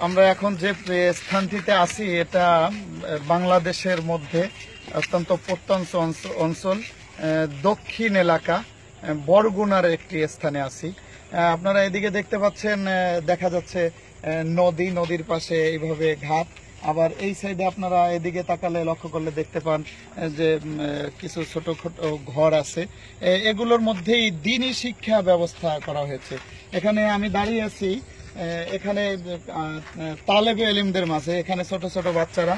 আমরা এখন যে স্থানটিতে আছি এটা বাংলাদেশের মধ্যে অত্যন্ত প্রত্যন্ত অঞ্চল দক্ষিণ এলাকা বরগুনার একটি স্থানে আছি। আপনারা এদিকে দেখতে পাচ্ছেন, দেখা যাচ্ছে নদীর পাশে এইভাবে ঘাট, আবার এই সাইডে আপনারা এদিকে তাকালে লক্ষ্য করলে দেখতে পান যে কিছু ছোট ছোট ঘর আছে। এগুলোর মধ্যেই দ্বীনি শিক্ষা ব্যবস্থা করা হয়েছে। এখানে আমি দাঁড়িয়ে আছি, এখানে তালেবে ইলমদের মাঝে এখানে ছোট ছোট বাচ্চারা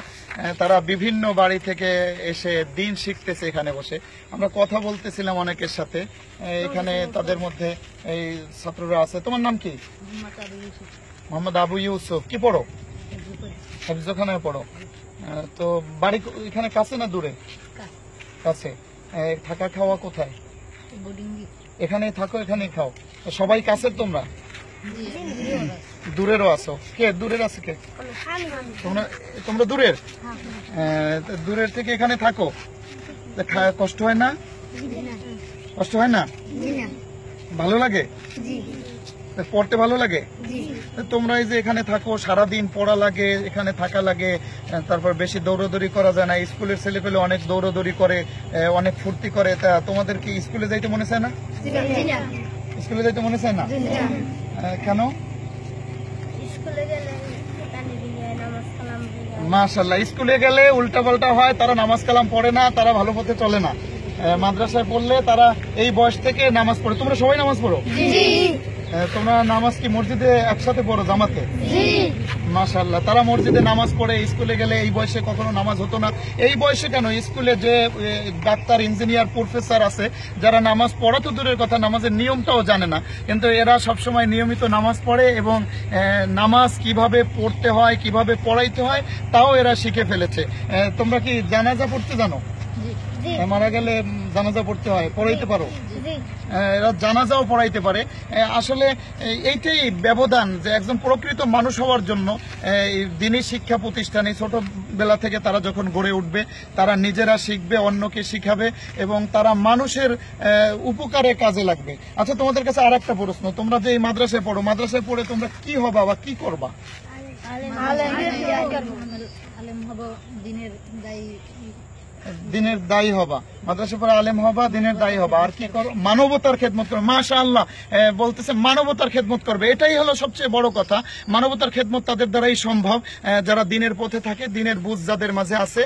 তারা বিভিন্ন বাড়ি থেকে এসে দিন শিখতেছে। এখানে বসে আমরা কথা বলতেছিলাম অনেকের সাথে। এখানে তাদের মধ্যে এই ছাত্ররা আছে। তোমার নাম কি? মোহাম্মদ আবু ইউসুফ। কি পড়ো? হাফিজখানায় পড়ো। তো বাড়ি এখানে কাছে না দূরে? কাছে। থাকা খাওয়া কোথায়? এখানে থাকো, এখানেই খাও। সবাই কাছের? তোমরা দূরেরও আছো? কে দূরের আছে? কে তোমরা দূরের? দূরের থেকে এখানে থাকো। কষ্ট হয় না? কষ্ট হয় না? ভালো লাগে? পড়তে ভালো লাগে? তোমরা এই যে এখানে থাকো, সারাদিন পড়া লাগে, এখানে থাকা লাগে, তারপর বেশি দৌড়দৌড়ি করা যায় না। স্কুলের ছেলে পেলে অনেক দৌড়দৌড়ি করে, অনেক ফুর্তি করে। তা তোমাদের কি স্কুলে যাইতে মনে চায় না? স্কুলে যাইতে মনে চায় না? কেন? মাশাআল্লাহ, স্কুলে গেলে উল্টা পাল্টা হয়, তারা নামাজ কালাম পড়ে না, তারা ভালো পথে চলে না। মাদ্রাসায় পড়লে তারা এই বয়স থেকে নামাজ পড়ে। তোমরা সবাই নামাজ পড়ো? তোমরা নামাজ কি মসজিদে একসাথে পড়ো জামাতে? মাশাআল্লাহ, তারা মসজিদে নামাজ পড়ে। স্কুলে গেলে এই বয়সে কখনো নামাজ হতো না। এই বয়সে কেন? স্কুলে যে ডাক্তার, ইঞ্জিনিয়ার, প্রফেসর আছে যারা নামাজ পড়া তো দূরের কথা, নামাজের নিয়মটাও জানে না, কিন্তু এরা সবসময় নিয়মিত নামাজ পড়ে এবং নামাজ কিভাবে পড়তে হয়, কিভাবে পড়াইতে হয় তাও এরা শিখে ফেলেছে। তোমরা কি জানাজা পড়তে জানো? মারা গেলে জানাজা পড়তে হয়, পড়াইতে পারো? এরা জানাজাও পড়াইতে পারে। আসলে এইটাই ব্যবধান যে একজন প্রকৃত মানুষ হওয়ার জন্য দ্বীনি শিক্ষা প্রতিষ্ঠানে ছোটবেলা থেকে তারা যখন গড়ে উঠবে, তারা নিজেরা শিখবে, অন্যকে শিখাবে এবং তারা মানুষের উপকারে কাজে লাগবে। আচ্ছা, তোমাদের কাছে আর একটা প্রশ্ন, তোমরা যে এই মাদ্রাসায় পড়ো, মাদ্রাসায় পড়ে তোমরা কি হবা বা কি করবা? দিনের দায়ী হবা। মাদ্রাসা পড়ে আলেম হবা, দিনের দায়ী হবা। আর কি করো? মানবতার খেদমত করবে। মাশাআল্লাহ, বলতেছে মানবতার খেদমত করবে। এটাই হলো সবচেয়ে বড় কথা। মানবতার খেদমত তাদের দ্বারাই সম্ভব যারা দিনের পথে থাকে, দিনের বুঝ যাদের মাঝে আছে,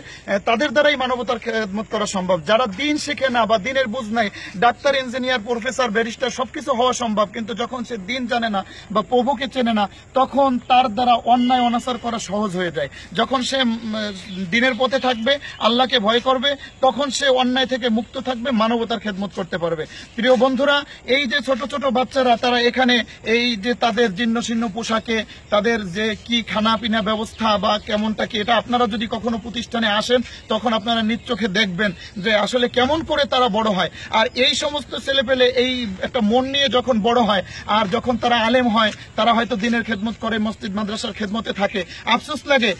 তাদের দ্বারাই মানবতার খেদমত করা সম্ভব। যারা দিন শিখে না বা দিনের বুঝ নাই, ডাক্তার, ইঞ্জিনিয়ার, প্রফেসর, ব্যারিস্টার সবকিছু হওয়া সম্ভব, কিন্তু যখন সে দিন জানে না বা প্রভুকে চেনে না, তখন তার দ্বারা অন্যায় অনাচার করা সহজ হয়ে যায়। যখন সে দিনের পথে থাকবে, আল্লাহকে ভয় করবে, তখন সে অন্যায় থেকে মুক্ত থাকবে, মানবতার খেদমত করতে পারবে। প্রিয় বন্ধুরা, এই যে ছোট ছোট বাচ্চারা তারা এখানে এই যে তাদের জীর্ণশীর্ণ পোশাকে, তাদের যে কি খানা পিনা ব্যবস্থা বা কেমনটা কি, এটা আপনারা যদি কখনো প্রতিষ্ঠানে আসেন তখন আপনারা নিজ চোখে দেখবেন যে আসলে কেমন করে তারা বড় হয়। আর এই সমস্ত ছেলেপেলে এই একটা মন নিয়ে যখন বড় হয় আর যখন তারা আলেম হয়, তারা হয়তো দিনের খেদমত করে, মসজিদ মাদ্রাসার খেদমতে থাকে। আফসোস লাগে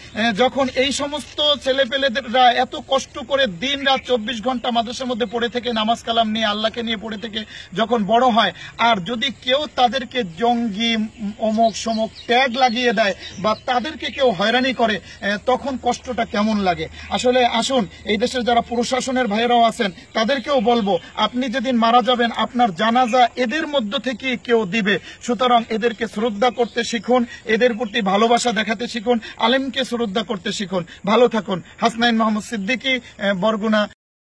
যখন এই সমস্ত ছেলেপেলেরা এত কষ্ট করে দিন রাত 24 ঘন্টা মাদ্রাসার মধ্যে পড়ে থেকে, নামাজ কালাম নিয়ে, আল্লাহকে নিয়ে পড়ে থেকে যখন বড় হয়, আর যদি কেউ তাদেরকে জঙ্গি, অমুক সমক ট্যাগ লাগিয়ে দেয় বা তাদেরকে কেউ হয়রানি করে, তখন কষ্টটা কেমন লাগে। আসলে আসুন, এই দেশের যারা প্রশাসনের ভাইয়েরাও আছেন তাদেরকেও বলবো, আপনি যেদিন মারা যাবেন আপনার জানাজা এদের মধ্য থেকে কেউ দিবে। সুতরাং এদেরকে শ্রদ্ধা করতে শিখুন, এদের প্রতি ভালোবাসা দেখাতে শিখুন, আলেমকে শ্রদ্ধা করতে শিখুন। ভালো থাকুন। হাসনাইন মাহমুদ সিদ্দিকী, বরগুনা।